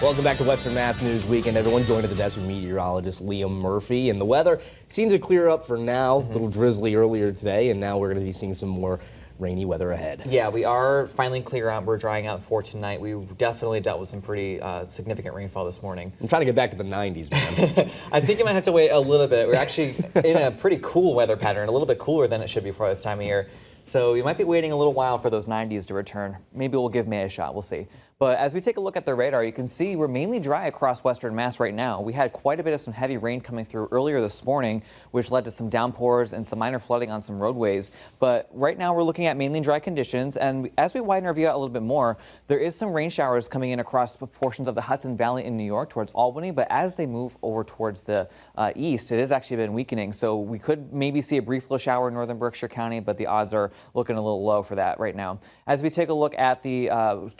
Welcome back to Western Mass News Weekend, everyone. Joined at the desk with meteorologist Liam Murphy. And the weather seems to clear up for now. A little drizzly earlier today, and now we're going to be seeing some more rainy weather ahead. Yeah, we are finally clear out. We're drying out for tonight. We definitely dealt with some pretty significant rainfall this morning. I'm trying to get back to the 90s, man. I think you might have to wait a little bit. We're actually in a pretty cool weather pattern, a little bit cooler than it should be for this time of year. So you might be waiting a little while for those 90s to return. Maybe we'll give May a shot. We'll see. But as we take a look at the radar, you can see we're mainly dry across Western Mass right now. We had quite a bit of some heavy rain coming through earlier this morning, which led to some downpours and some minor flooding on some roadways. But right now we're looking at mainly dry conditions. And as we widen our view out a little bit more, there is some rain showers coming in across portions of the Hudson Valley in New York towards Albany. But as they move over towards the east, it has actually been weakening. So we could maybe see a brief little shower in northern Berkshire County, but the odds are looking a little low for that right now. As we take a look at the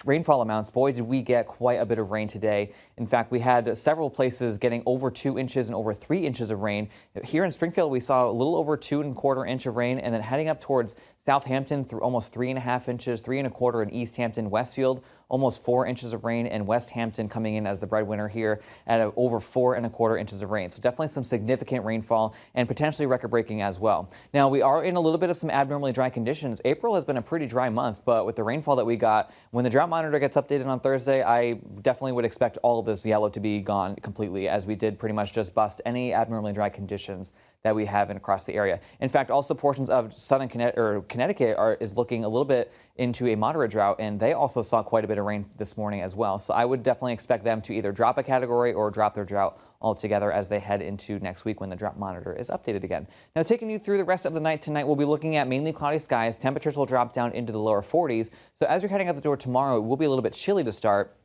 rainfall amounts, boy, did we get quite a bit of rain today. In fact, we had several places getting over 2 inches and over 3 inches of rain. Here in Springfield, we saw a little over 2¼ inch of rain, and then heading up towards Southampton through almost 3½ inches, 3¼ in East Hampton, Westfield, almost 4 inches of rain, and West Hampton coming in as the breadwinner here at over 4¼ inches of rain. So definitely some significant rainfall and potentially record-breaking as well. Now, we are in a little bit of some abnormally dry conditions. April has been a pretty dry month, but with the rainfall that we got, when the drought monitor gets updated on Thursday, I definitely would expect all of this yellow to be gone completely, as we did pretty much just bust any abnormally dry conditions that we have across the area. In fact, also portions of southern Connecticut is looking a little bit into a moderate drought, and they also saw quite a bit of rain this morning as well. So I would definitely expect them to either drop a category or drop their drought altogether as they head into next week when the drought monitor is updated again. Now, taking you through the rest of the night tonight, we'll be looking at mainly cloudy skies. Temperatures will drop down into the lower 40s. So as you're heading out the door tomorrow, it will be a little bit chilly to start.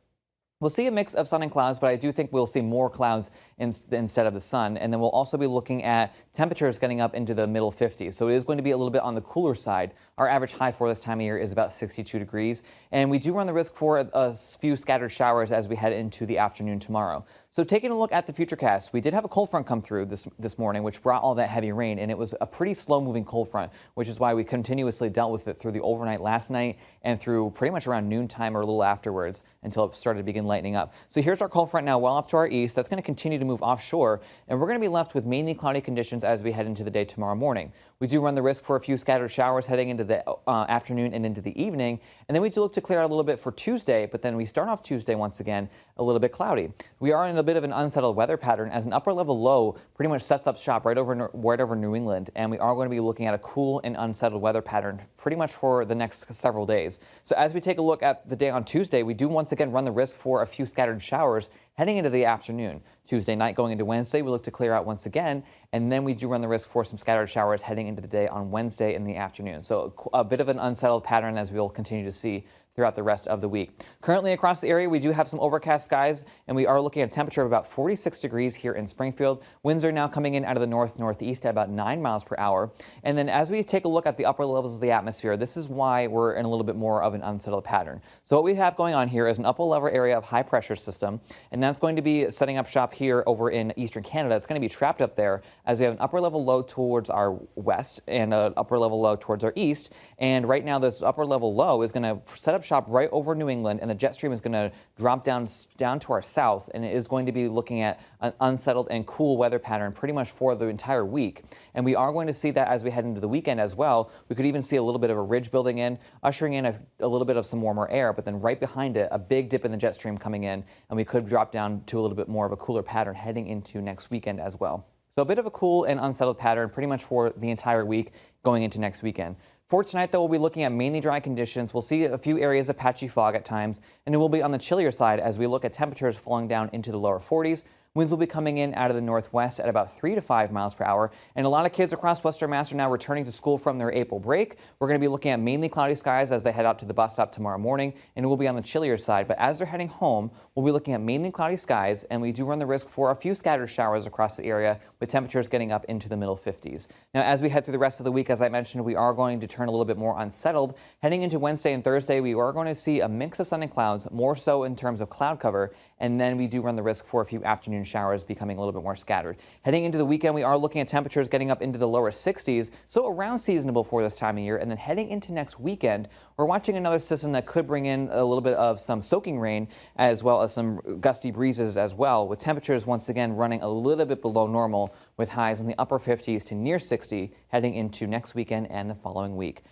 We'll see a mix of sun and clouds, but I do think we'll see more clouds instead of the sun. And then we'll also be looking at temperatures getting up into the middle 50s. So it is going to be a little bit on the cooler side. Our average high for this time of year is about 62 degrees. And we do run the risk for a few scattered showers as we head into the afternoon tomorrow. So taking a look at the futurecast, we did have a cold front come through this morning, which brought all that heavy rain, and it was a pretty slow-moving cold front, which is why we continuously dealt with it through the overnight last night and through pretty much around noontime or a little afterwards until it started to begin lightening up. So here's our cold front now well off to our east. That's going to continue to move offshore, and we're going to be left with mainly cloudy conditions as we head into the day tomorrow morning. We do run the risk for a few scattered showers heading into the afternoon and into the evening, and then we do look to clear out a little bit for Tuesday, but then we start off Tuesday once again a little bit cloudy. We are in a bit of an unsettled weather pattern as an upper level low pretty much sets up shop right over New England, and we are going to be looking at a cool and unsettled weather pattern pretty much for the next several days. So as we take a look at the day on Tuesday, we do once again run the risk for a few scattered showers heading into the afternoon. Tuesday night going into Wednesday, we look to clear out once again, and then we do run the risk for some scattered showers heading into the day on Wednesday in the afternoon. So a bit of an unsettled pattern as we'll continue to see throughout the rest of the week. Currently across the area, we do have some overcast skies, and we are looking at a temperature of about 46 degrees here in Springfield. Winds are now coming in out of the north-northeast at about 9 miles per hour. And then as we take a look at the upper levels of the atmosphere, this is why we're in a little bit more of an unsettled pattern. So what we have going on here is an upper level area of high pressure system, and that's going to be setting up shop here over in eastern Canada. It's going to be trapped up there as we have an upper level low towards our west and an upper level low towards our east. And right now this upper level low is going to set up shop right over New England, and the jet stream is going to drop down to our south, and it is going to be looking at an unsettled and cool weather pattern pretty much for the entire week. And we are going to see that as we head into the weekend as well. We could even see a little bit of a ridge building in, ushering in a little bit of some warmer air, but then right behind it, a big dip in the jet stream coming in, and we could drop down to a little bit more of a cooler pattern heading into next weekend as well. So a bit of a cool and unsettled pattern pretty much for the entire week going into next weekend. For tonight, though, we'll be looking at mainly dry conditions. We'll see a few areas of patchy fog at times, and it will be on the chillier side as we look at temperatures falling down into the lower 40s. Winds will be coming in out of the northwest at about 3 to 5 miles per hour. And a lot of kids across Western Mass are now returning to school from their April break. We're going to be looking at mainly cloudy skies as they head out to the bus stop tomorrow morning, and it will be on the chillier side. But as they're heading home, we'll be looking at mainly cloudy skies, and we do run the risk for a few scattered showers across the area with temperatures getting up into the middle 50s. Now, as we head through the rest of the week, as I mentioned, we are going to turn a little bit more unsettled. Heading into Wednesday and Thursday, we are going to see a mix of sun and clouds, more so in terms of cloud cover, and then we do run the risk for a few afternoon afternoon showers becoming a little bit more scattered. Heading into the weekend, we are looking at temperatures getting up into the lower 60s, so around seasonable for this time of year. And then heading into next weekend, we're watching another system that could bring in a little bit of some soaking rain as well as some gusty breezes as well, with temperatures once again running a little bit below normal with highs in the upper 50s to near 60 heading into next weekend and the following week.